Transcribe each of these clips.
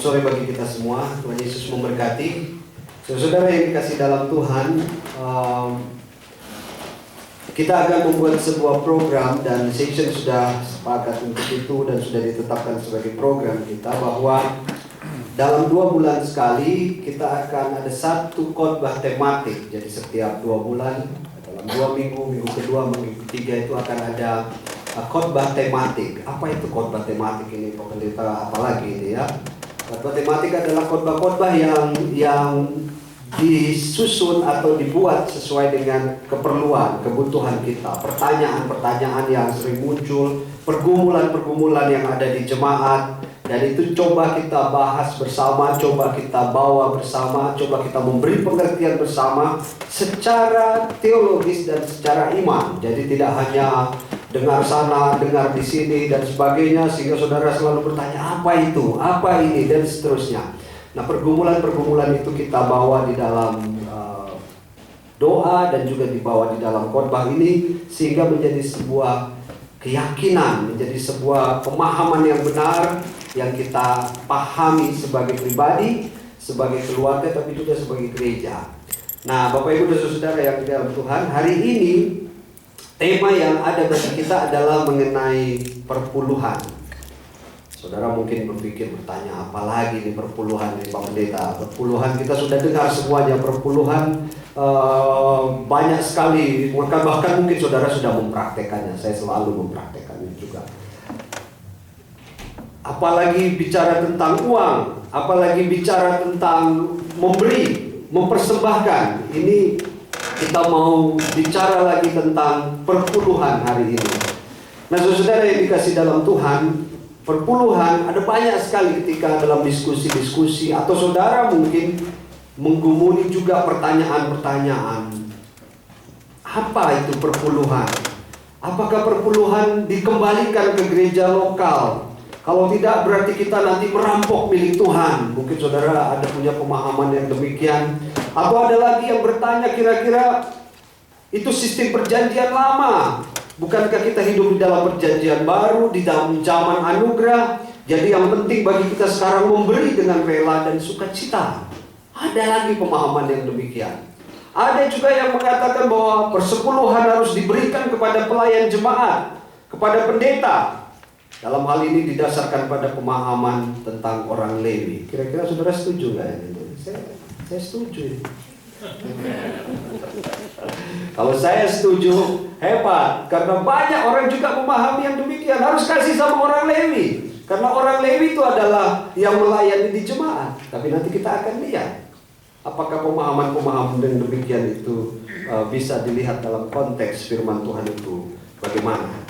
Selamat sore bagi kita semua. Tuhan Yesus memberkati. Saudara yang dikasih dalam Tuhan, kita akan membuat sebuah program dan session sudah sepakat untuk itu dan sudah ditetapkan sebagai program kita bahwa dalam 2 bulan sekali kita akan ada satu khotbah tematik. Jadi setiap 2 bulan, dalam 2 minggu, minggu kedua, minggu ketiga itu akan ada khotbah tematik. Apa itu khotbah tematik ini, Pak Pendeta? Apalagi ini ya? Khotbah tematik adalah khotbah-khotbah yang disusun atau dibuat sesuai dengan keperluan, kebutuhan kita, pertanyaan-pertanyaan yang sering muncul, pergumulan-pergumulan yang ada di jemaat, dan itu coba kita bahas bersama, coba kita bawa bersama, coba kita memberi pengertian bersama secara teologis dan secara iman. Jadi tidak hanya dengar sana, dengar di sini dan sebagainya, sehingga saudara selalu bertanya apa itu, apa ini, dan seterusnya. Nah, pergumulan-pergumulan itu kita bawa di dalam doa dan juga dibawa di dalam khotbah ini, sehingga menjadi sebuah keyakinan, menjadi sebuah pemahaman yang benar yang kita pahami sebagai pribadi, sebagai keluarga, tapi juga sebagai gereja. Nah, Bapak Ibu dan Saudara yang di dalam Tuhan, hari ini tema yang ada bagi kita adalah mengenai perpuluhan. Saudara mungkin berpikir, bertanya, apa lagi nih perpuluhan nih Pak Pendeta? Perpuluhan kita sudah dengar semuanya, perpuluhan banyak sekali, bahkan mungkin saudara sudah mempraktekannya. Saya selalu mempraktekannya juga. Apalagi bicara tentang uang, apalagi bicara tentang memberi, mempersembahkan. Ini kita mau bicara lagi tentang perpuluhan hari ini. Nah, saudara yang dikasih dalam Tuhan, perpuluhan ada banyak sekali ketika dalam diskusi-diskusi, atau saudara mungkin menggumuli juga pertanyaan-pertanyaan. Apa itu perpuluhan? Apakah perpuluhan dikembalikan ke gereja lokal? Kalau tidak, berarti kita nanti merampok milik Tuhan. Mungkin saudara ada punya pemahaman yang demikian. Atau ada lagi yang bertanya, kira-kira itu sistem perjanjian lama. Bukankah kita hidup di dalam perjanjian baru, di dalam zaman anugerah? Jadi yang penting bagi kita sekarang memberi dengan rela dan sukacita. Ada lagi pemahaman yang demikian. Ada juga yang mengatakan bahwa persepuluhan harus diberikan kepada pelayan jemaat, kepada pendeta. Dalam hal ini didasarkan pada pemahaman tentang orang Lewi. Kira-kira saudara setuju nggak ini? Saya setuju. Kalau saya setuju, hebat. Karena banyak orang juga memahami yang demikian. Harus kasih sama orang Lewi. Karena orang Lewi itu adalah yang melayani di jemaat. Tapi nanti kita akan lihat apakah pemahaman-pemahaman yang demikian itu bisa dilihat dalam konteks firman Tuhan itu bagaimana.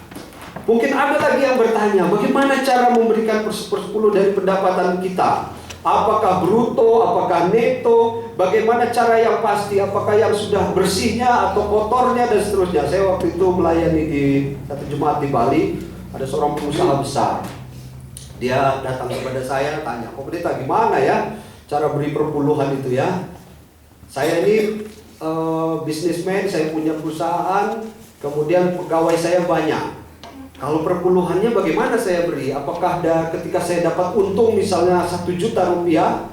Mungkin ada lagi yang bertanya, bagaimana cara memberikan 10% dari pendapatan kita? Apakah bruto, apakah neto, bagaimana cara yang pasti, apakah yang sudah bersihnya atau kotornya dan seterusnya. Saya waktu itu melayani di satu jemaat di Bali, ada seorang pengusaha besar. Dia datang kepada saya, tanya, Pak Pendeta gimana ya cara beri perpuluhan itu ya? Saya ini bisnismen, saya punya perusahaan, kemudian pegawai saya banyak. Kalau perpuluhannya bagaimana saya beri? Apakah ketika saya dapat untung misalnya 1 juta rupiah,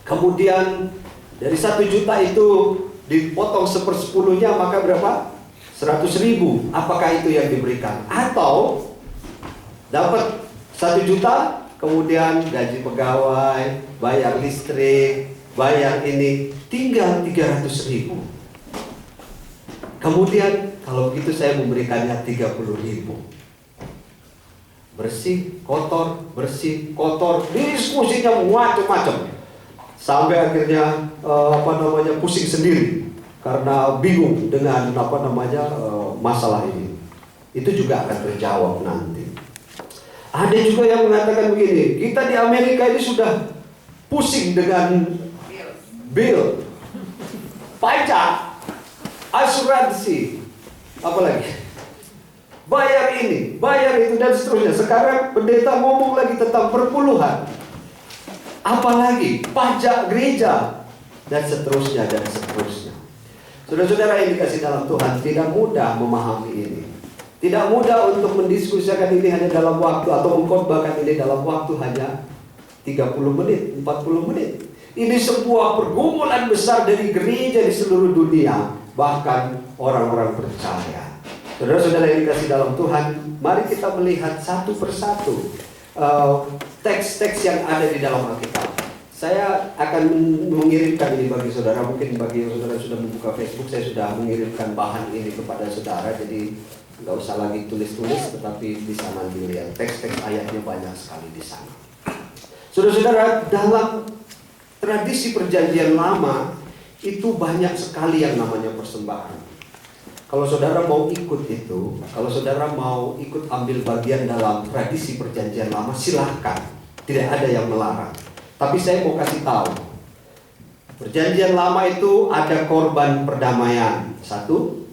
kemudian dari 1 juta itu dipotong 1/10-nya, maka berapa? 100.000. Apakah itu yang diberikan? Atau dapat 1 juta, kemudian gaji pegawai, bayar listrik, bayar ini, tinggal 300.000. Kemudian kalau begitu saya memberikannya 30.000. Bersih, kotor, diskusinya macam-macam. Sampai akhirnya pusing sendiri karena bingung dengan masalah ini. Itu juga akan terjawab nanti. Ada juga yang mengatakan begini, kita di Amerika ini sudah pusing dengan bill, pajak, asuransi, apalagi bayar ini, bayar itu dan seterusnya. Sekarang pendeta ngomong lagi tentang perpuluhan, apalagi pajak gereja dan seterusnya dan seterusnya. Saudara-saudara yang dikasih dalam Tuhan, tidak mudah memahami ini. Tidak mudah untuk mendiskusikan ini hanya dalam waktu, atau mengkhotbahkan ini dalam waktu hanya 30 menit, 40 menit. Ini sebuah pergumulan besar dari gereja di seluruh dunia, bahkan orang-orang percaya. Saudara-saudara yang dikasih dalam Tuhan, mari kita melihat satu persatu teks-teks yang ada di dalam Alkitab. Saya akan mengirimkan ini bagi saudara. Mungkin bagi saudara yang sudah membuka Facebook, saya sudah mengirimkan bahan ini kepada saudara. Jadi nggak usah lagi tulis-tulis, tetapi bisa nanti lihat teks-teks ayatnya banyak sekali di sana. Saudara-saudara, dalam tradisi perjanjian lama itu banyak sekali yang namanya persembahan. Kalau saudara mau ikut itu, kalau saudara mau ikut ambil bagian dalam tradisi perjanjian lama, silahkan. Tidak ada yang melarang. Tapi saya mau kasih tahu, perjanjian lama itu ada korban perdamaian, 1.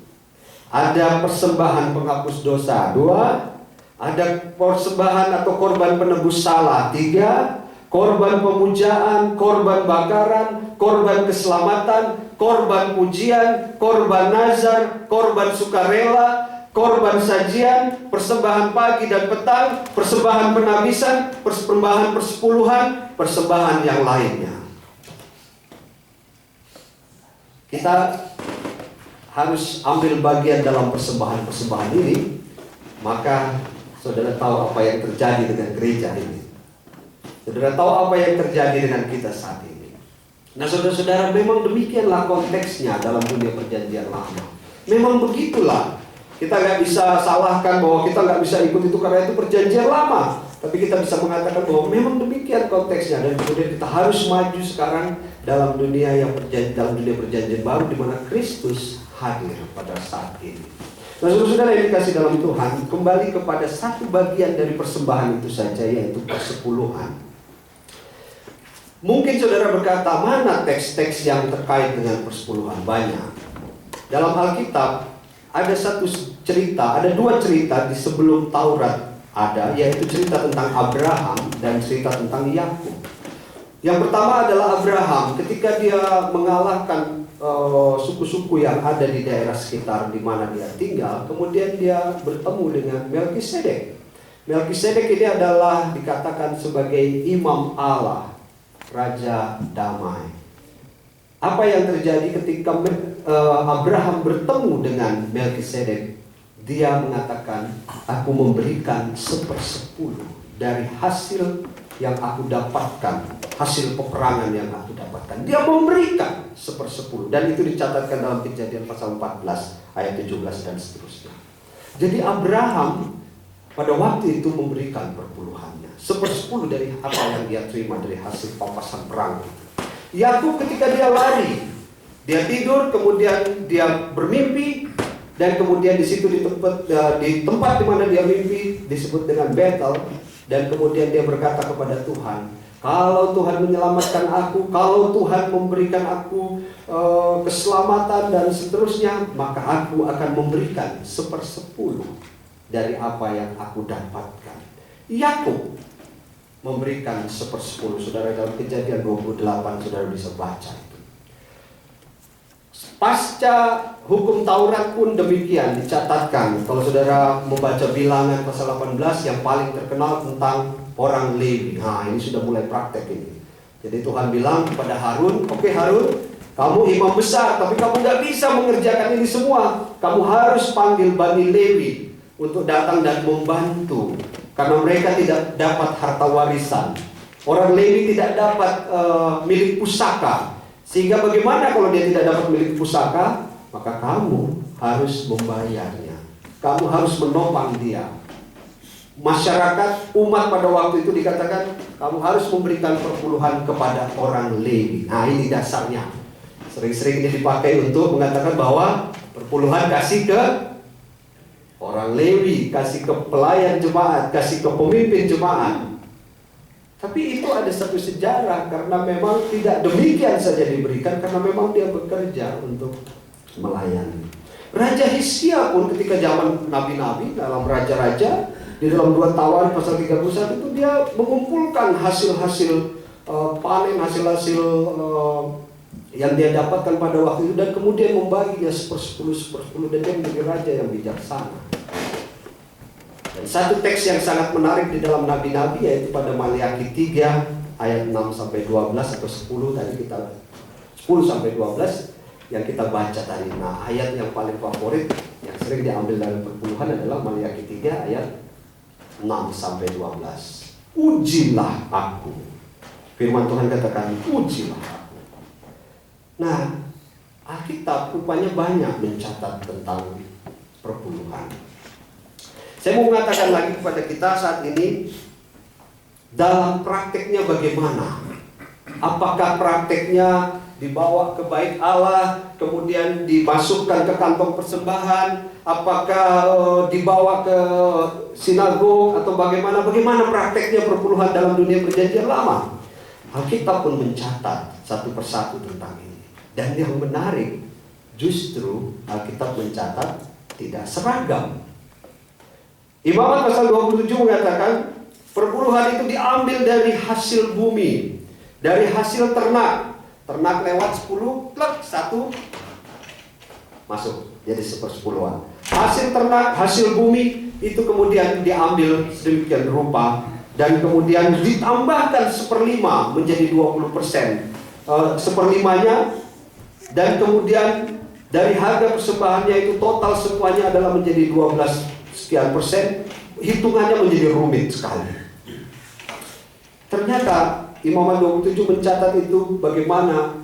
Ada persembahan penghapus dosa, 2. Ada persembahan atau korban penebus salah, 3. Korban pemujaan, korban bakaran, korban keselamatan, korban pujian, korban nazar, korban sukarela, korban sajian, persembahan pagi dan petang, persembahan penabisan, persembahan persepuluhan, persembahan yang lainnya. Kita harus ambil bagian dalam persembahan-persembahan ini, maka saudara tahu apa yang terjadi dengan gereja ini. Saudara tahu apa yang terjadi dengan kita saat ini. Nah, saudara-saudara, memang demikianlah konteksnya dalam dunia perjanjian lama. Memang begitulah. Kita nggak bisa salahkan bahwa kita nggak bisa ikut itu karena itu perjanjian lama. Tapi kita bisa mengatakan bahwa memang demikian konteksnya, dan kemudian kita harus maju sekarang dalam dunia dalam dunia perjanjian baru di mana Kristus hadir pada saat ini. Nah, saudara-saudara yang dikasih dalam Tuhan, kembali kepada satu bagian dari persembahan itu saja, yaitu persepuluhan. Mungkin saudara berkata, mana teks-teks yang terkait dengan persepuluhan? Banyak. Dalam Alkitab ada satu cerita, ada 2 cerita di sebelum Taurat ada, yaitu cerita tentang Abraham dan cerita tentang Yakub. Yang pertama adalah Abraham ketika dia mengalahkan suku-suku yang ada di daerah sekitar di mana dia tinggal, kemudian dia bertemu dengan Melkisedek. Melkisedek ini adalah dikatakan sebagai imam Allah, Raja Damai. Apa yang terjadi ketika Abraham bertemu dengan Melkisedek? Dia mengatakan, aku memberikan 1/10 dari hasil yang aku dapatkan, hasil peperangan yang aku dapatkan. Dia memberikan 1/10, dan itu dicatatkan dalam Kejadian pasal 14 ayat 17 dan seterusnya. Jadi Abraham pada waktu itu memberikan perpuluhannya, 1/10 dari apa yang dia terima dari hasil pampasan perang. Yakub ketika dia lari, dia tidur, kemudian dia bermimpi, dan kemudian di situ di tempat di mana dia mimpi disebut dengan Betel, dan kemudian dia berkata kepada Tuhan, kalau Tuhan menyelamatkan aku, kalau Tuhan memberikan aku keselamatan dan seterusnya, maka aku akan memberikan 1/10 dari apa yang aku dapatkan. Yakub memberikan 1/10. Saudara, dalam Kejadian 28 saudara bisa baca itu. Pasca hukum Taurat pun demikian dicatatkan. Kalau saudara membaca Bilangan pasal 18 yang paling terkenal tentang orang Lewi. Nah, ini sudah mulai praktek ini. Jadi Tuhan bilang kepada Harun, oke Harun, kamu imam besar, tapi kamu nggak bisa mengerjakan ini semua. Kamu harus panggil Bani Lewi untuk datang dan membantu, karena mereka tidak dapat harta warisan. Orang Lewi tidak dapat milik pusaka. Sehingga bagaimana kalau dia tidak dapat milik pusaka? Maka kamu harus membayarnya. Kamu harus menopang dia. Masyarakat, umat pada waktu itu dikatakan, kamu harus memberikan perpuluhan kepada orang Lewi. Nah, ini dasarnya. Sering-sering ini dipakai untuk mengatakan bahwa perpuluhan kasih ke orang Lewi, kasih ke pelayan jemaat, kasih ke pemimpin jemaat. Tapi itu ada satu sejarah, karena memang tidak demikian saja diberikan, karena memang dia bekerja untuk melayani. Raja Hizkia pun ketika zaman nabi-nabi, dalam raja-raja, di dalam 2 Tawarikh pasal 31 itu dia mengumpulkan hasil-hasil panen, hasil-hasil yang dia dapatkan pada waktu itu, dan kemudian membaginya 1/10, dan dia menjadi raja yang bijaksana. Dan satu teks yang sangat menarik di dalam nabi-nabi yaitu pada Maliaki 3 ayat 6 sampai 12 atau 10 tadi kita 10 sampai 12 yang kita baca tadi. Nah, ayat yang paling favorit yang sering diambil dari perpuluhan adalah Maliaki 3 ayat 6 sampai 12. Ujilah aku. Firman Tuhan katakan, ujilah aku. Nah, Alkitab rupanya banyak mencatat tentang perpuluhan. Saya mau mengatakan lagi kepada kita saat ini, dalam prakteknya bagaimana? Apakah prakteknya dibawa ke bait Allah, kemudian dimasukkan ke kantong persembahan? Apakah dibawa ke sinagog atau bagaimana? Bagaimana prakteknya perpuluhan dalam dunia perjanjian lama? Alkitab pun mencatat satu persatu tentang ini. Dan yang menarik, justru Alkitab mencatat tidak seragam. Imamat pasal 27 mengatakan, perpuluhan itu diambil dari hasil bumi, dari hasil ternak. Ternak lewat 10, plek, 1 masuk, jadi 1/10. Hasil ternak, hasil bumi itu kemudian diambil sedemikian rupa, dan kemudian ditambahkan 1/5 menjadi 20%. 1/5-nya, dan kemudian dari harga persembahannya itu total semuanya adalah menjadi 12 sekian persen. Hitungannya menjadi rumit sekali. Ternyata Imamat 27 mencatat itu bagaimana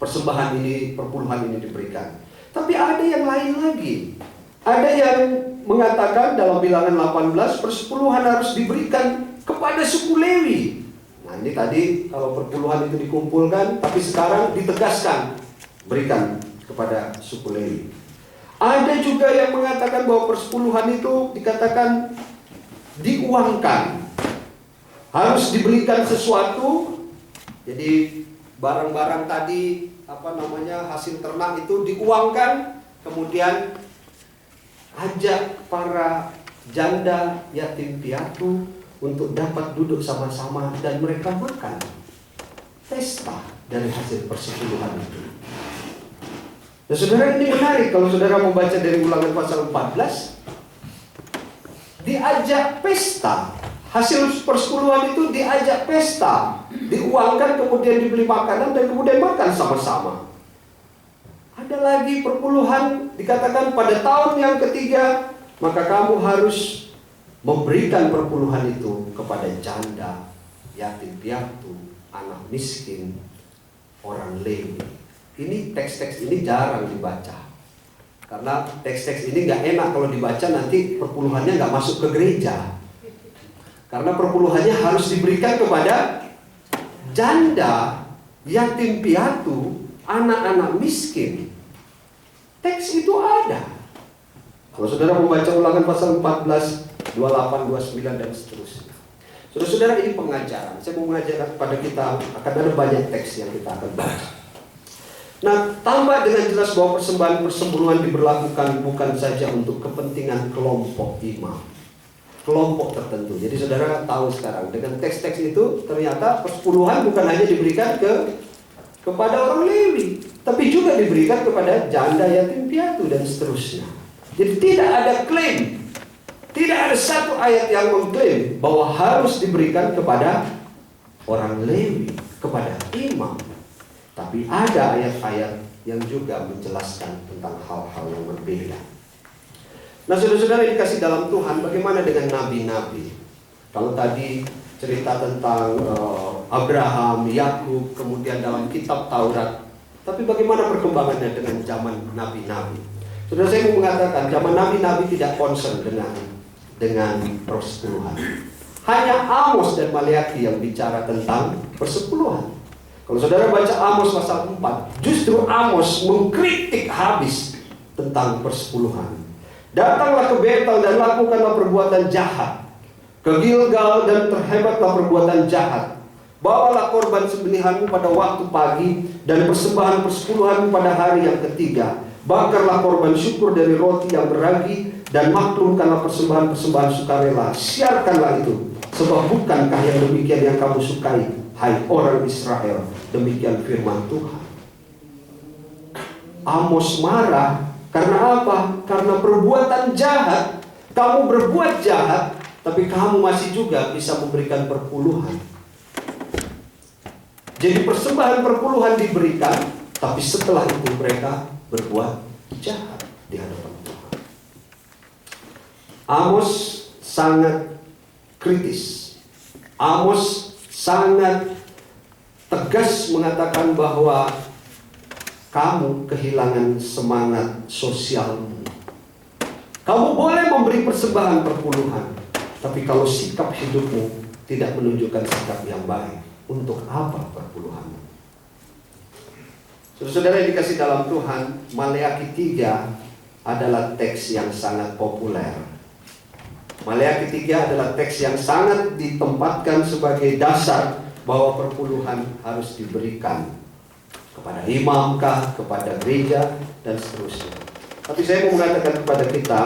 persembahan ini, perpuluhan ini diberikan. Tapi ada yang lain lagi. Ada yang mengatakan dalam Bilangan 18, persepuluhan harus diberikan kepada suku Lewi. Nah, ini tadi kalau perpuluhan itu dikumpulkan, tapi sekarang ditegaskan berikan kepada suku Lewi. Ada juga yang mengatakan bahwa persepuluhan itu dikatakan diuangkan, harus dibelikan sesuatu. Jadi barang-barang tadi hasil ternak itu diuangkan, kemudian ajak para janda, yatim piatu untuk dapat duduk sama-sama dan mereka makan pesta dari hasil persepuluhan itu. Nah, saudara, ini menarik kalau saudara membaca dari Ulangan pasal 14, diajak pesta. Hasil persepuluhan itu diajak pesta, diuangkan, kemudian dibeli makanan dan kemudian makan sama-sama. Ada lagi perpuluhan dikatakan pada tahun yang ketiga, maka kamu harus memberikan perpuluhan itu kepada janda, yatim piatu, anak miskin, orang Lewi. Ini teks-teks ini jarang dibaca, karena teks-teks ini nggak enak kalau dibaca, nanti perpuluhannya nggak masuk ke gereja. Karena perpuluhannya harus diberikan kepada janda, yatim piatu, anak-anak miskin. Teks itu ada. Kalau saudara membaca Ulangan pasal 14, 28, 29 dan seterusnya. Saudara-saudara, ini pengajaran. Saya mau mengajarkan kepada kita, akan ada banyak teks yang kita akan baca. Nah, tambah dengan jelas bahwa persembahan persembuluhan diberlakukan bukan saja untuk kepentingan kelompok imam, kelompok tertentu. Jadi saudara tahu sekarang dengan teks-teks itu ternyata persepuluhan bukan hanya diberikan kepada orang Lewi, tapi juga diberikan kepada janda, yatim piatu dan seterusnya. Jadi tidak ada klaim, tidak ada satu ayat yang mengklaim bahwa harus diberikan kepada orang Lewi, kepada imam. Tapi ada ayat-ayat yang juga menjelaskan tentang hal-hal yang berbeda. Nah, saudara-saudara yang dikasih dalam Tuhan, bagaimana dengan nabi-nabi? Kalau tadi cerita tentang Abraham, Yakub, kemudian dalam kitab Taurat, tapi bagaimana perkembangannya dengan zaman nabi-nabi? Saudara, saya mau mengatakan zaman nabi-nabi tidak concern dengan persepuluhan. Hanya Amos dan Maliaki yang bicara tentang persepuluhan. Kalau saudara baca Amos pasal 4, justru Amos mengkritik habis tentang persepuluhan. Datanglah ke Betel dan lakukanlah perbuatan jahat. Ke Gilgal dan terhebatlah perbuatan jahat. Bawalah korban sembelihanmu pada waktu pagi dan persembahan persepuluhanmu pada hari yang ketiga. Bakarlah korban syukur dari roti yang beragi dan maklumkanlah persembahan-persembahan sukarela. Siarkanlah itu, sebab bukankah yang demikian yang kamu sukai, hai orang Israel? Demikian firman Tuhan. Amos marah karena apa? Karena perbuatan jahat. Kamu berbuat jahat, tapi kamu masih juga bisa memberikan perpuluhan. Jadi persembahan perpuluhan diberikan, tapi setelah itu mereka berbuat jahat di hadapan Tuhan. Amos sangat kritis. Amos sangat tegas mengatakan bahwa kamu kehilangan semangat sosialmu. Kamu boleh memberi persembahan perpuluhan, tapi kalau sikap hidupmu tidak menunjukkan sikap yang baik, untuk apa perpuluhanmu? Saudara yang dikasih dalam Tuhan, Maleakhi 3 adalah teks yang sangat populer. Maleakhi 3 adalah teks yang sangat ditempatkan sebagai dasar bahwa perpuluhan harus diberikan kepada imamkah, kepada gereja, dan seterusnya. Tapi saya mau mengatakan kepada kita,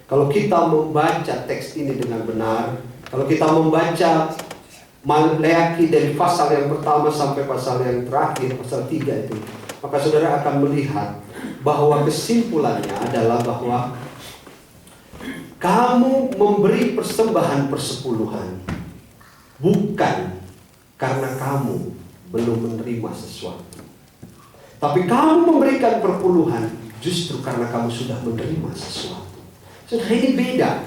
kalau kita membaca teks ini dengan benar, kalau kita membaca Maleakhi dari pasal yang pertama sampai pasal yang terakhir, pasal 3 itu, maka saudara akan melihat bahwa kesimpulannya adalah bahwa kamu memberi persembahan persepuluhan bukan karena kamu belum menerima sesuatu, tapi kamu memberikan perpuluhan justru karena kamu sudah menerima sesuatu. Saudara, ini beda.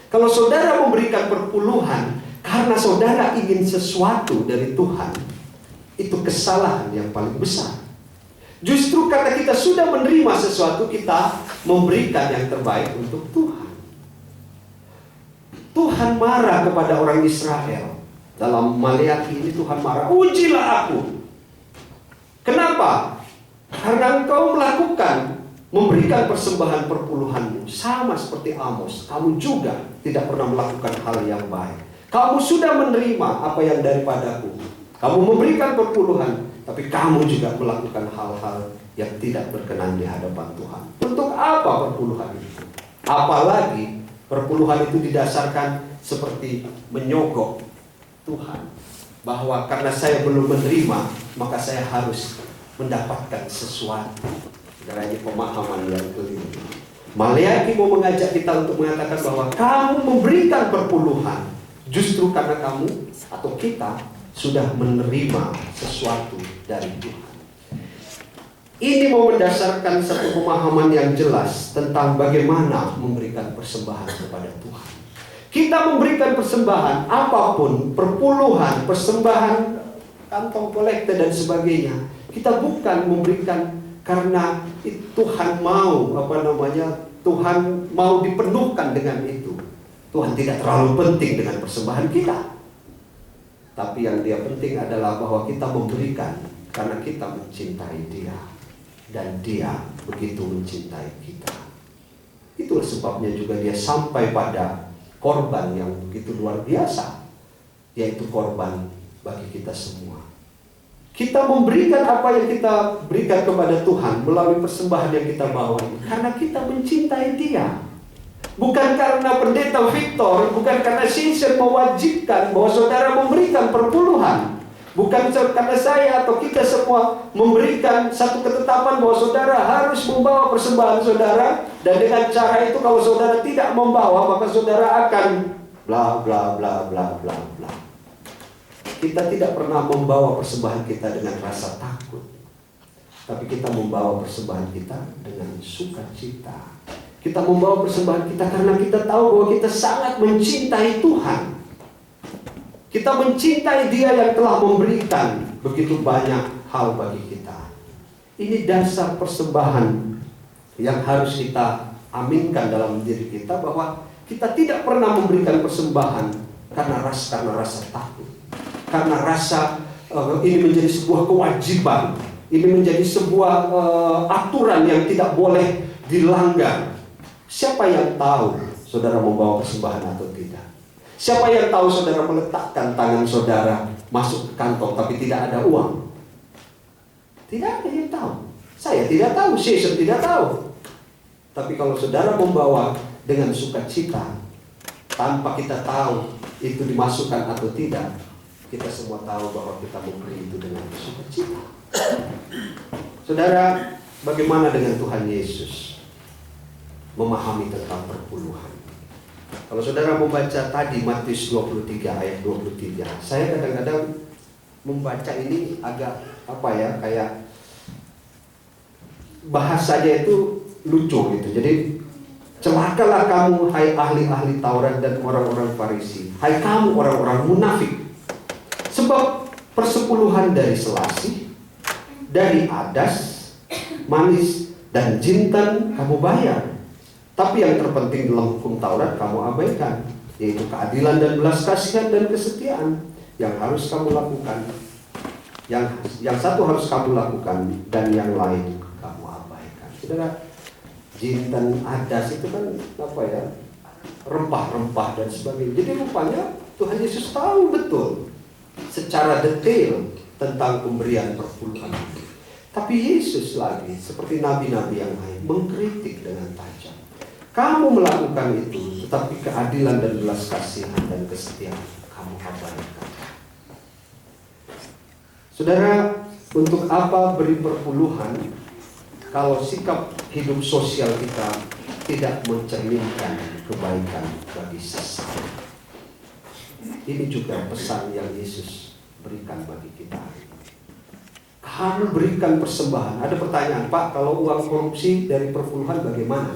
Kalau saudara memberikan perpuluhan karena saudara ingin sesuatu dari Tuhan, itu kesalahan yang paling besar. Justru karena kita sudah menerima sesuatu, kita memberikan yang terbaik untuk Tuhan. Tuhan marah kepada orang Israel. Dalam Maleakhi ini Tuhan marah, ujilah aku. Kenapa? Karena engkau melakukan memberikan persembahan perpuluhanmu sama seperti Amos. Kamu juga tidak pernah melakukan hal yang baik. Kamu sudah menerima apa yang daripadaku. Kamu memberikan perpuluhan, tapi kamu juga melakukan hal-hal yang tidak berkenan di hadapan Tuhan. Untuk apa perpuluhan itu? Apalagi perpuluhan itu didasarkan seperti menyogok Tuhan, bahwa karena saya belum menerima, maka saya harus mendapatkan sesuatu. Dari pemahaman yang keliru. Maleakhi mau mengajak kita untuk mengatakan bahwa kamu memberikan perpuluhan justru karena kamu atau kita sudah menerima sesuatu dari Tuhan. Ini mau mendasarkan satu pemahaman yang jelas tentang bagaimana memberikan persembahan kepada Tuhan. Kita memberikan persembahan apapun, perpuluhan, persembahan, kantong kolekte dan sebagainya, kita bukan memberikan karena Tuhan mau, Tuhan mau dipenuhkan dengan itu. Tuhan tidak terlalu penting dengan persembahan kita. Tapi yang dia penting adalah bahwa kita memberikan karena kita mencintai Dia. Dan Dia begitu mencintai kita. Itulah sebabnya juga Dia sampai pada korban yang begitu luar biasa, yaitu korban bagi kita semua. Kita memberikan apa yang kita berikan kepada Tuhan melalui persembahan yang kita bawa ini karena kita mencintai Dia. Bukan karena pendeta Victor, bukan karena Simpson mewajibkan bahwa saudara memberikan perpuluhan. Bukan karena saya atau kita semua memberikan satu ketetapan bahwa saudara harus membawa persembahan saudara, dan dengan cara itu kalau saudara tidak membawa maka saudara akan bla bla bla bla bla bla. Kita tidak pernah membawa persembahan kita dengan rasa takut, tapi kita membawa persembahan kita dengan sukacita. Kita membawa persembahan kita karena kita tahu bahwa kita sangat mencintai Tuhan. Kita mencintai Dia yang telah memberikan begitu banyak hal bagi kita. Ini dasar persembahan yang harus kita aminkan dalam diri kita, bahwa kita tidak pernah memberikan persembahan karena rasa takut. Karena rasa ini menjadi sebuah kewajiban, ini menjadi sebuah aturan yang tidak boleh dilanggar. Siapa yang tahu saudara membawa persembahan atau tidak? Siapa yang tahu saudara meletakkan tangan saudara masuk ke kantong tapi tidak ada uang? Tidak ada yang tahu. Saya tidak tahu, Jason tidak tahu. Tapi kalau saudara membawa dengan sukacita tanpa kita tahu itu dimasukkan atau tidak, kita semua tahu bahwa kita memberi itu dengan sukacita. Saudara, bagaimana dengan Tuhan Yesus memahami tentang perpuluhan? Kalau saudara membaca tadi Matius 23 ayat 23, saya kadang-kadang membaca ini agak apa ya, kayak bahasanya itu lucu gitu. Jadi, celakalah kamu hai ahli-ahli Taurat dan orang-orang Farisi, hai kamu orang-orang munafik, sebab persepuluhan dari selasih, dari adas, manis, dan jintan kamu bayar. Tapi yang terpenting dalam hukum Taurat kamu abaikan, yaitu keadilan dan belas kasihan dan kesetiaan yang harus kamu lakukan. Yang satu harus kamu lakukan dan yang lain kamu abaikan. Saudara, jintan, adas itu kan apa ya, rempah-rempah dan sebagainya. Jadi rupanya Tuhan Yesus tahu betul secara detail tentang pemberian perpuluhan. Tapi Yesus lagi seperti nabi-nabi yang lain mengkritik dengan tajam. Kamu melakukan itu, tetapi keadilan dan belas kasihan dan kesetiaan kamu abaikan. Saudara, untuk apa beri perpuluhan kalau sikap hidup sosial kita tidak mencerminkan kebaikan bagi sesama? Ini juga pesan yang Yesus berikan bagi kita. Kamu berikan persembahan. Ada pertanyaan, Pak, kalau uang korupsi dari perpuluhan bagaimana?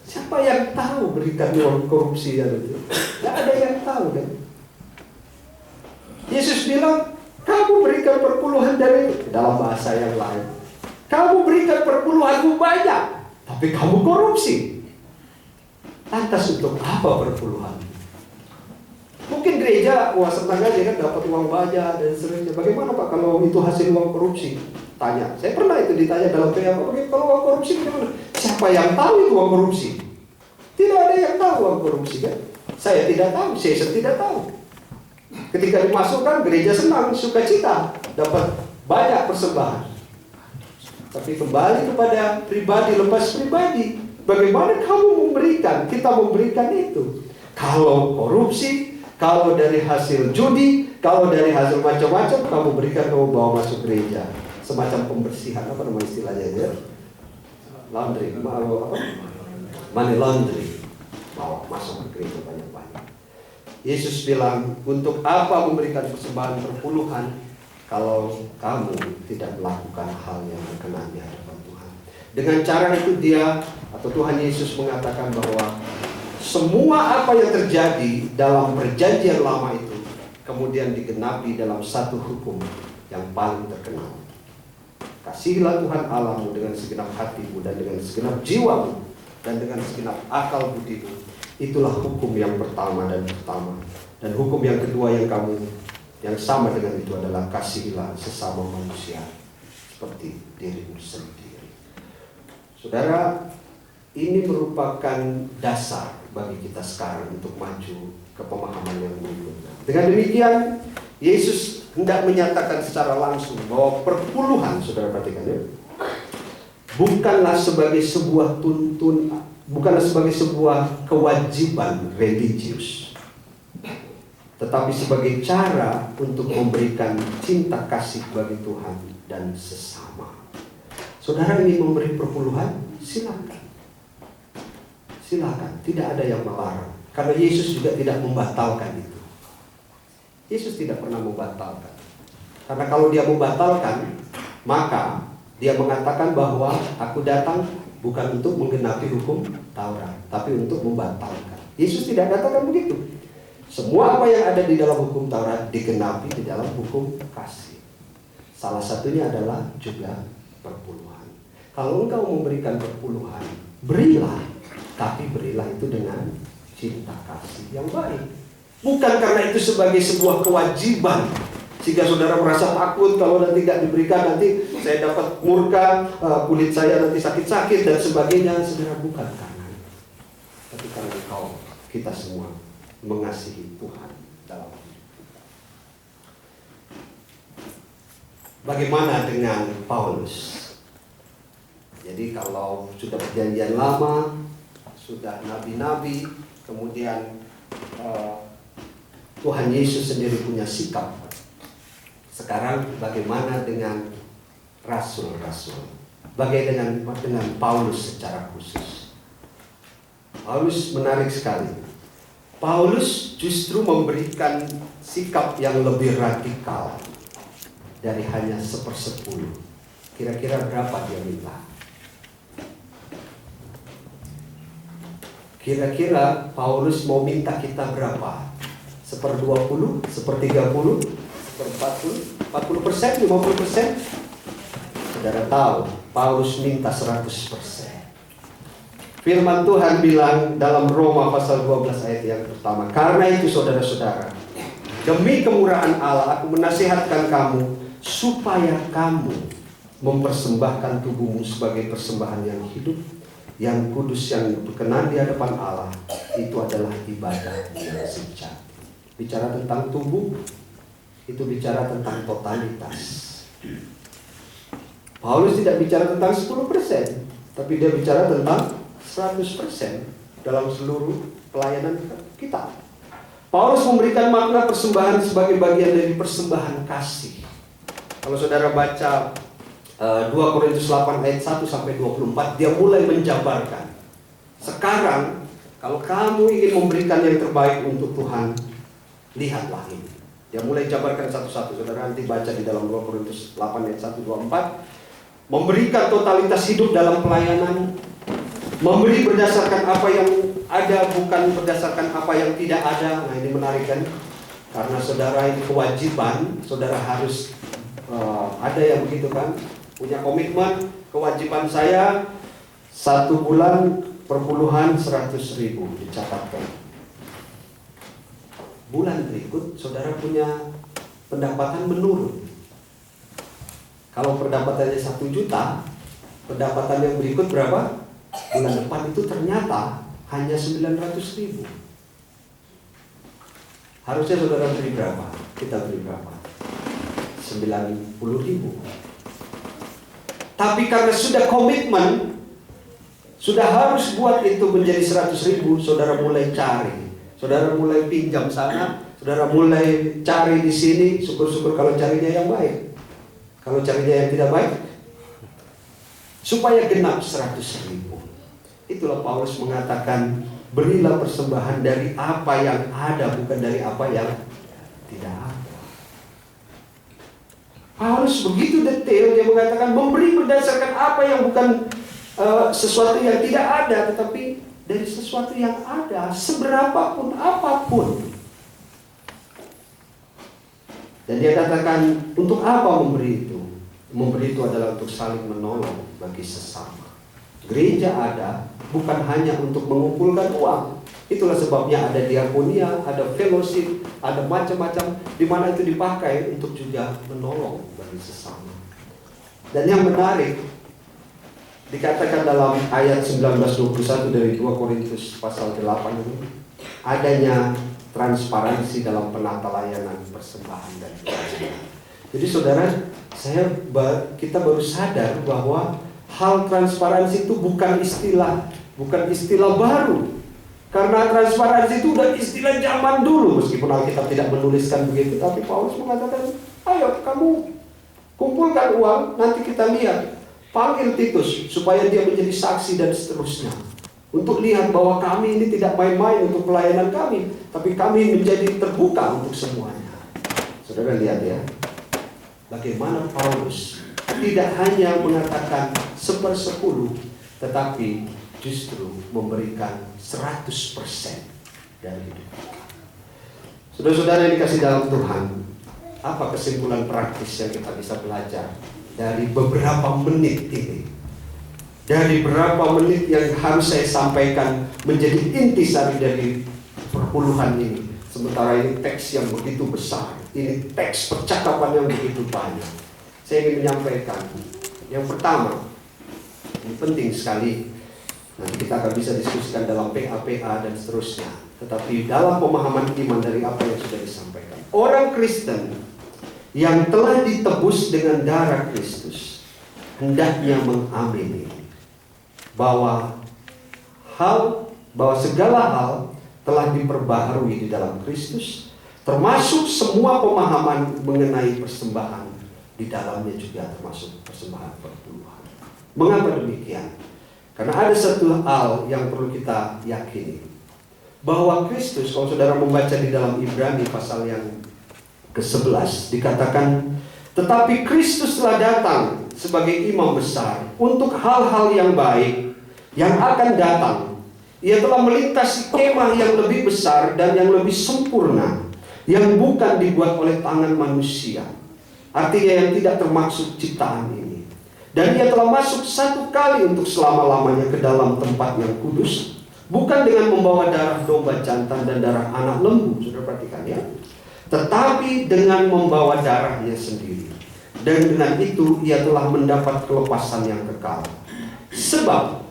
Siapa yang tahu berikan uang korupsi itu? Tidak ada yang tahu kan? Yesus bilang, kamu berikan perpuluhan dari, dalam bahasa yang lain, kamu berikan perpuluhanmu banyak, tapi kamu korupsi. Lantas untuk apa perpuluhan? Mungkin gereja, wah senang aja kan dapat uang banyak dan seterusnya. Bagaimana Pak kalau itu hasil uang korupsi? Tanya. Saya pernah itu ditanya dalam PA, kalau uang korupsi bagaimana? Siapa yang tahu itu uang korupsi? Tidak ada yang tahu uang korupsi kan? Saya tidak tahu, saya tidak tahu. Ketika dimasukkan, gereja senang, sukacita, dapat banyak persembahan. Tapi kembali kepada pribadi, lepas pribadi. Bagaimana kamu memberikan? Kita memberikan itu. Kalau korupsi, kalau dari hasil judi, kalau dari hasil macam-macam, kamu berikan, kamu bawa masuk gereja. Semacam pembersihan, apa nama istilahnya ya? Laundry, money laundry. Bawa masuk ke gereja banyak-banyak. Yesus bilang, untuk apa memberikan persembahan perpuluhan kalau kamu tidak melakukan hal yang berkenan di hadapan Tuhan. Dengan cara itu dia atau Tuhan Yesus mengatakan bahwa semua apa yang terjadi dalam perjanjian lama itu kemudian digenapi dalam satu hukum yang paling terkenal. Kasihilah Tuhan Allahmu dengan segenap hatimu dan dengan segenap jiwamu dan dengan segenap akal budimu. Itulah hukum yang pertama dan utama. Dan hukum yang kedua yang sama dengan itu adalah kasihilah sesama manusia seperti dirimu sendiri. Saudara, ini merupakan dasar bagi kita sekarang untuk maju ke pemahaman yang berikutnya. Dengan demikian, Yesus hendak menyatakan secara langsung bahwa perpuluhan, saudara perhatikan ya, bukanlah sebagai sebuah bukanlah sebagai sebuah kewajiban religius, tetapi sebagai cara untuk memberikan cinta kasih bagi Tuhan dan sesama. Saudara ingin memberi perpuluhan? Silakan. Silakan, tidak ada yang melarang. Karena Yesus juga tidak membatalkan itu. Yesus tidak pernah membatalkan. Karena kalau dia membatalkan, maka dia mengatakan bahwa aku datang bukan untuk menggenapi hukum Taurat, tapi untuk membatalkan. Yesus tidak katakan begitu. Semua apa yang ada di dalam hukum Taurat digenapi di dalam hukum kasih. Salah satunya adalah juga perpuluhan. Kalau engkau memberikan perpuluhan, berilah, tapi berilah itu dengan cinta kasih yang baik. Bukan karena itu sebagai sebuah kewajiban, sehingga saudara merasa takut kalau nanti tidak diberikan, nanti saya dapat murka, kulit saya nanti sakit-sakit dan sebagainya. Saudara, bukan karena itu, tapi karena kita semua mengasihi Tuhan dalam hidup. Bagaimana dengan Paulus? Jadi kalau sudah perjanjian lama, sudah nabi-nabi, kemudian Tuhan Yesus sendiri punya sikap. Sekarang bagaimana dengan rasul-rasul? Bagaimana dengan Paulus secara khusus? Paulus menarik sekali. Paulus justru memberikan sikap yang lebih radikal dari hanya 1/10. Kira-kira berapa dia minta? Kira-kira Paulus mau minta kita berapa? 1/20, 1/30, 1/40, 40%, 50%? Saudara tahu, Paulus minta 100%. Firman Tuhan bilang dalam Roma pasal 12 ayat yang pertama, karena itu saudara-saudara, demi kemurahan Allah aku menasihatkan kamu supaya kamu mempersembahkan tubuhmu sebagai persembahan yang hidup, yang kudus, yang berkenan di hadapan Allah. Itu adalah ibadah yang sejati. Bicara tentang tubuh, itu bicara tentang totalitas. Paulus tidak bicara tentang 10%, tapi dia bicara tentang 100% dalam seluruh pelayanan kita. Paulus memberikan makna persembahan sebagai bagian dari persembahan kasih. Kalau saudara baca 2 Korintus 8 ayat 1 sampai 24, dia mulai menjabarkan. Sekarang kalau kamu ingin memberikan yang terbaik untuk Tuhan, lihatlah ini. Dia mulai jabarkan satu-satu. Saudara nanti baca di dalam 2 Korintus 8 ayat 1, 2, 4. Memberikan totalitas hidup dalam pelayanan, memberi berdasarkan apa yang ada, bukan berdasarkan apa yang tidak ada. Nah, ini menarik kan? Karena saudara ini kewajiban, saudara harus ada yang begitu kan? Punya komitmen, kewajiban saya 1 bulan perpuluhan 100.000 dicatatkan. Bulan berikut saudara punya pendapatan menurun. Kalau pendapatannya 1 juta, pendapatan yang berikut berapa? Bulan depan itu ternyata hanya 900.000. Harusnya saudara beri berapa? Kita beri berapa? 90.000. Tapi karena sudah komitmen, sudah harus buat itu menjadi 100.000, saudara mulai cari. Saudara mulai pinjam sana, saudara mulai cari di sini. Syukur-syukur kalau carinya yang baik. Kalau carinya yang tidak baik, supaya genap 100.000. Itulah Paulus mengatakan, berilah persembahan dari apa yang ada, bukan dari apa yang tidak ada. Paulus begitu detail, dia mengatakan memberi berdasarkan apa yang bukan sesuatu yang tidak ada, tetapi dari sesuatu yang ada, seberapapun apapun. Dan dia katakan, untuk apa memberi itu? Memberi itu adalah untuk saling menolong bagi sesama. Gereja ada bukan hanya untuk mengumpulkan uang. Itulah sebabnya ada diakonia, ada fellowship, ada macam-macam, di mana itu dipakai untuk juga menolong bagi sesama. Dan yang menarik, dikatakan dalam ayat 19-21 dari 2 Korintus pasal 8 ini, adanya transparansi dalam penata layanan persembahan dan pelayanan. Jadi saudara, kita baru sadar bahwa hal transparansi itu bukan istilah baru. Karena transparansi itu udah istilah zaman dulu, meskipun Alkitab tidak menuliskan begitu, tapi Paulus mengatakan, ayo kamu kumpulkan uang, nanti kita lihat. Panggil Titus supaya dia menjadi saksi dan seterusnya. Untuk lihat bahwa kami ini tidak main-main untuk pelayanan kami, tapi kami menjadi terbuka untuk semuanya. Saudara lihat ya, bagaimana Paulus tidak hanya mengatakan 1/10, tetapi justru memberikan 100% dari hidup kita. Saudara-saudara yang dikasih dalam Tuhan, apa kesimpulan praktis yang kita bisa belajar dari beberapa menit ini? Dari beberapa menit yang harus saya sampaikan menjadi intisari dari perpuluhan ini. Sementara ini teks yang begitu besar, ini teks percakapan yang begitu banyak. Saya ingin menyampaikan yang pertama, ini penting sekali. Nanti kita akan bisa diskusikan dalam PA dan seterusnya. Tetapi dalam pemahaman iman dari apa yang sudah disampaikan, orang Kristen yang telah ditebus dengan darah Kristus hendaknya mengamini bahwa segala hal telah diperbaharui di dalam Kristus, termasuk semua pemahaman mengenai persembahan. Di dalamnya juga termasuk persembahan perpuluhan. Mengapa demikian? Karena ada satu hal yang perlu kita yakini, bahwa Kristus, kalau saudara membaca di dalam Ibrani pasal yang ke-11, dikatakan, tetapi Kristus telah datang sebagai imam besar untuk hal-hal yang baik yang akan datang. Ia telah melintasi kemah yang lebih besar dan yang lebih sempurna, yang bukan dibuat oleh tangan manusia, artinya yang tidak termaksud ciptaan ini. Dan ia telah masuk satu kali untuk selama-lamanya ke dalam tempat yang kudus, bukan dengan membawa darah domba jantan dan darah anak lembu, sudah perhatikan ya, tetapi dengan membawa darahnya sendiri. Dan dengan itu ia telah mendapat kelepasan yang kekal. Sebab,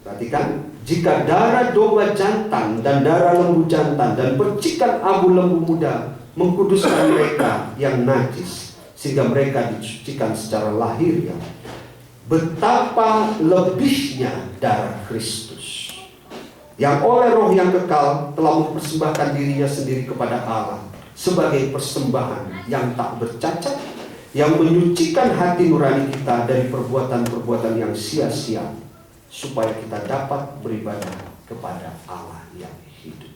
perhatikan, jika darah domba jantan dan darah lembu jantan dan percikan abu lembu muda mengkuduskan mereka yang najis, sehingga mereka disucikan secara lahiriah, betapa lebihnya darah Kristus, yang oleh roh yang kekal telah mempersembahkan dirinya sendiri kepada Allah sebagai persembahan yang tak bercacat, yang menyucikan hati nurani kita dari perbuatan-perbuatan yang sia-sia, supaya kita dapat beribadah kepada Allah yang hidup.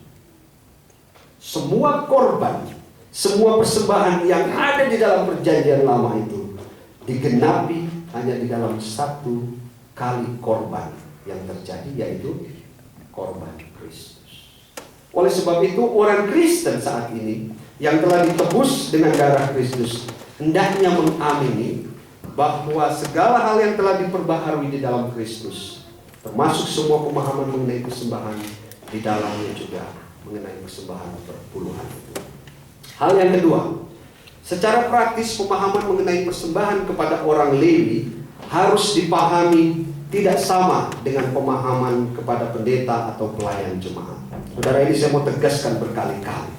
Semua korban, semua persembahan yang ada di dalam perjanjian lama itu digenapi hanya di dalam satu kali korban yang terjadi, yaitu korban Kristus. Oleh sebab itu, orang Kristen saat ini yang telah ditebus dengan darah Kristus hendaknya mengamini bahwa segala hal yang telah diperbaharui di dalam Kristus, termasuk semua pemahaman mengenai persembahan, di dalamnya juga mengenai persembahan perpuluhan itu. Hal yang kedua, secara praktis pemahaman mengenai persembahan kepada orang Lewi harus dipahami tidak sama dengan pemahaman kepada pendeta atau pelayan jemaat. Saudara, ini saya mau tegaskan berkali-kali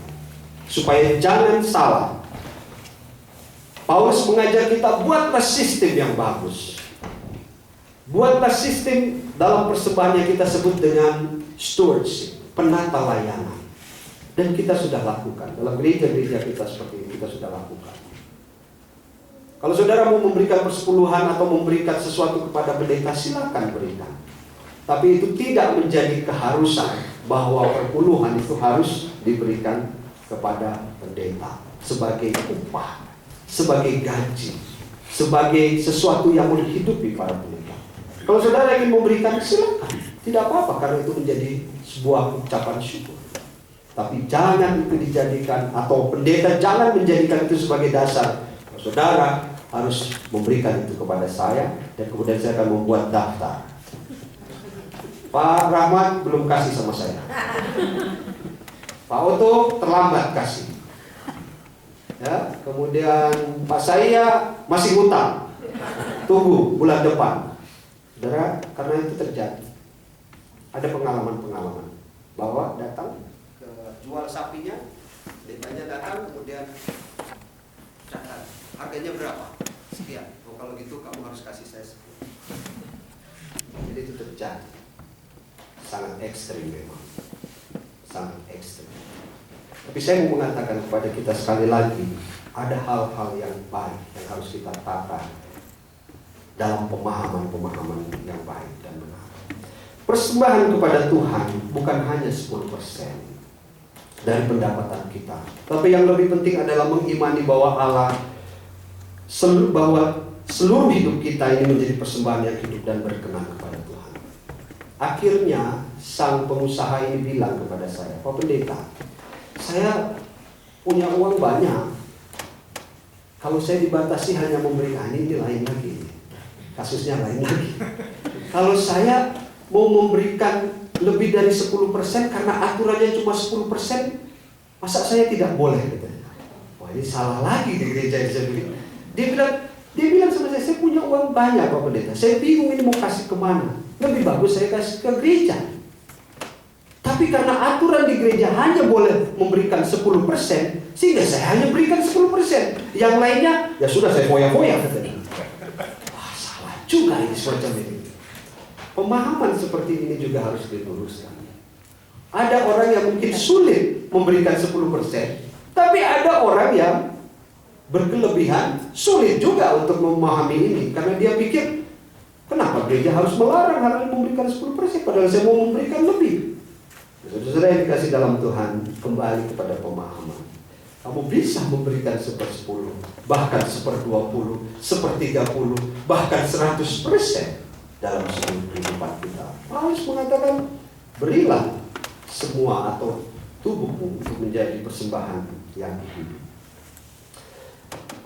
supaya jangan salah. Paulus mengajar kita, buatlah sistem yang bagus. Buatlah sistem dalam persembahan yang kita sebut dengan stewardship, penata layanan. Dan kita sudah lakukan. Dalam gereja-gereja kita seperti ini, kita sudah lakukan. Kalau saudara mau memberikan persepuluhan atau memberikan sesuatu kepada pendeta, silakan berikan. Tapi itu tidak menjadi keharusan bahwa perpuluhan itu harus diberikan kepada pendeta sebagai upah, sebagai gaji, sebagai sesuatu yang menghidupi para pendeta. Kalau saudara ingin memberikan, silakan, tidak apa-apa, karena itu menjadi sebuah ucapan syukur. Tapi jangan itu dijadikan, atau pendeta jangan menjadikan itu sebagai dasar. Saudara harus memberikan itu kepada saya, dan kemudian saya akan membuat daftar. Pak Rahmat belum kasih sama saya, Pak Oto terlambat kasih, ya, kemudian Pak saya masih ngutang, tunggu bulan depan. Saudara, karena itu terjadi. Ada pengalaman-pengalaman bahwa datang ke jual sapinya, pendetanya datang, kemudian catat harganya berapa, sekian. Oh, kalau gitu kamu harus kasih saya sekian. Jadi itu terjadi. Sangat ekstrim memang, sangat ekstrim. Tapi saya mau mengatakan kepada kita sekali lagi, ada hal-hal yang baik yang harus kita tata dalam pemahaman-pemahaman yang baik dan benar. Persembahan kepada Tuhan bukan hanya 10% dari pendapatan kita, tapi yang lebih penting adalah mengimani bahwa Allah, bahwa seluruh hidup kita ini menjadi persembahan yang hidup dan berkenan kepada Tuhan. Akhirnya sang pengusaha ini bilang kepada saya, Pak Pendeta, saya punya uang banyak. Kalau saya dibatasi hanya memberikan, ini lain lagi, kasusnya lain lagi. Kalau saya mau memberikan lebih dari 10% karena aturannya cuma 10%, masa saya tidak boleh? Wah, ini salah lagi di gereja ini. Dia bilang sama saya punya uang banyak Pak Pendeta, saya bingung ini mau kasih kemana. Lebih bagus saya kasih ke gereja. Tapi karena aturan di gereja hanya boleh memberikan 10%, sehingga saya hanya berikan 10%. Yang lainnya, ya sudah saya foya-foya. Wah, salah juga ini semacam ini. Pemahaman seperti ini juga harus diluruskan. Ada orang yang mungkin sulit memberikan 10%, tapi ada orang yang berkelebihan, sulit juga untuk memahami ini. Karena dia pikir, kenapa gereja harus melarang hal memberikan 10%, padahal saya mau memberikan lebih. Saudara dikasih dalam Tuhan, kembali kepada pemahaman. Kamu bisa memberikan 1/10, bahkan 1/20, 1/30, bahkan 100% dalam seluruh kehidupan kita. Paulus mengatakan, berilah semua atau tubuhmu untuk menjadi persembahan yang hidup.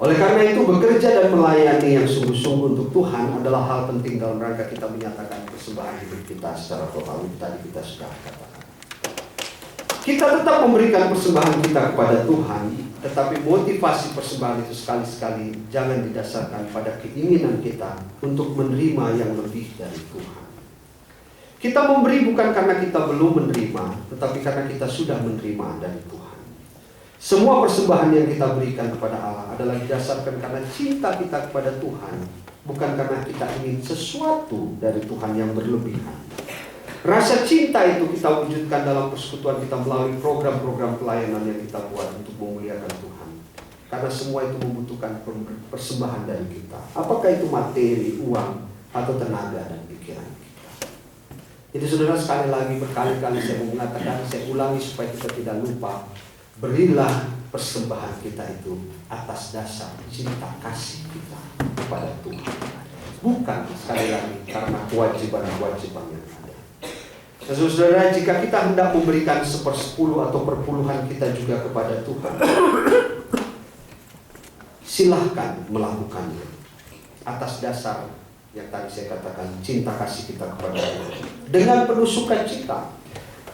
Oleh karena itu, bekerja dan melayani yang sungguh-sungguh untuk Tuhan adalah hal penting dalam rangka kita menyatakan persembahan hidup kita secara total. Tadi kita sudah katakan. Kita tetap memberikan persembahan kita kepada Tuhan, tetapi motivasi persembahan itu sekali-sekali jangan didasarkan pada keinginan kita untuk menerima yang lebih dari Tuhan. Kita memberi bukan karena kita belum menerima, tetapi karena kita sudah menerima dari Tuhan. Semua persembahan yang kita berikan kepada Allah adalah didasarkan karena cinta kita kepada Tuhan, bukan karena kita ingin sesuatu dari Tuhan yang berlebihan. Rasa cinta itu kita wujudkan dalam persekutuan kita melalui program-program pelayanan yang kita buat untuk memuliakan Tuhan. Karena semua itu membutuhkan persembahan dari kita. Apakah itu materi, uang, atau tenaga dan pikiran kita. Jadi saudara, sekali lagi berkali-kali saya mau mengatakan, saya ulangi supaya kita tidak lupa. Berilah persembahan kita itu atas dasar cinta kasih kita kepada Tuhan. Bukan sekali lagi karena kewajiban-kewajiban yang ada. Saudara, jika kita hendak memberikan 1/10 atau perpuluhan kita juga kepada Tuhan, silahkan melakukannya atas dasar yang tadi saya katakan, cinta kasih kita kepada Tuhan. Dengan penuh sukacita,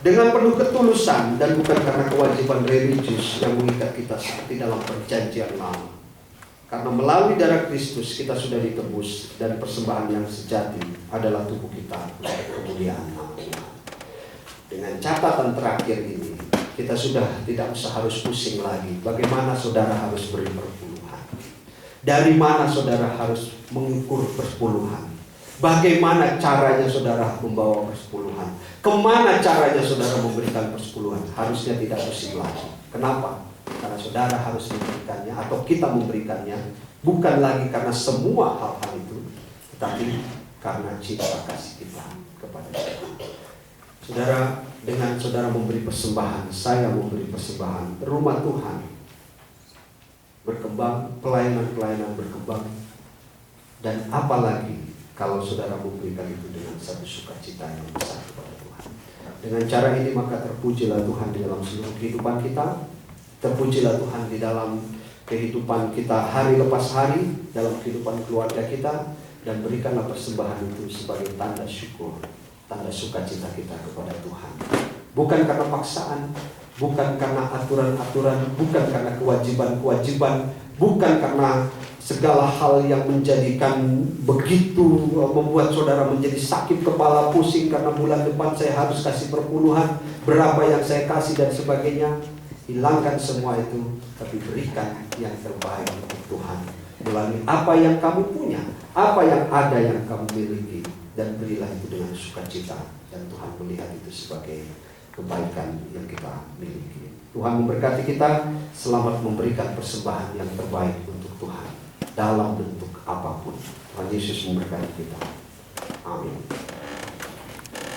dengan penuh ketulusan, dan bukan karena kewajiban religius yang mengikat kita seperti dalam perjanjian lama. Karena melalui darah Kristus kita sudah ditebus, dan persembahan yang sejati adalah tubuh kita untuk kemuliaan nama Tuhan. Dengan catatan terakhir ini, kita sudah tidak usah harus pusing lagi bagaimana saudara harus beri perpuluhan, dari mana saudara harus mengukur perpuluhan, bagaimana caranya saudara membawa persepuluhan, kemana caranya saudara memberikan persepuluhan. Harusnya tidak pusing lagi. Kenapa? Karena saudara harus memberikannya, atau kita memberikannya, bukan lagi karena semua hal-hal itu, tetapi karena cinta kasih kita kepada Tuhan. Saudara, dengan saudara memberi persembahan, saya memberi persembahan, rumah Tuhan berkembang, pelayanan-pelayanan berkembang, dan apalagi kalau saudara memberikan itu dengan satu sukacita yang besar kepada Tuhan. Dengan cara ini maka terpujilah Tuhan di dalam seluruh kehidupan kita. Terpujilah Tuhan di dalam kehidupan kita hari lepas hari, dalam kehidupan keluarga kita. Dan berikanlah persembahan itu sebagai tanda syukur, tanda sukacita kita kepada Tuhan. Bukan karena paksaan, bukan karena aturan-aturan, bukan karena kewajiban-kewajiban, bukan karena segala hal yang menjadikan begitu membuat saudara menjadi sakit kepala, pusing karena bulan depan saya harus kasih perpuluhan, berapa yang saya kasih dan sebagainya. Hilangkan semua itu, tapi berikan yang terbaik untuk Tuhan melalui apa yang kamu punya, apa yang ada yang kamu miliki, dan berilah itu dengan sukacita, dan Tuhan melihat itu sebagai kebaikan yang kita miliki. Tuhan memberkati kita. Selamat memberikan persembahan yang terbaik untuk Tuhan dalam bentuk apapun. Tuhan Yesus memberkati kita. Amin.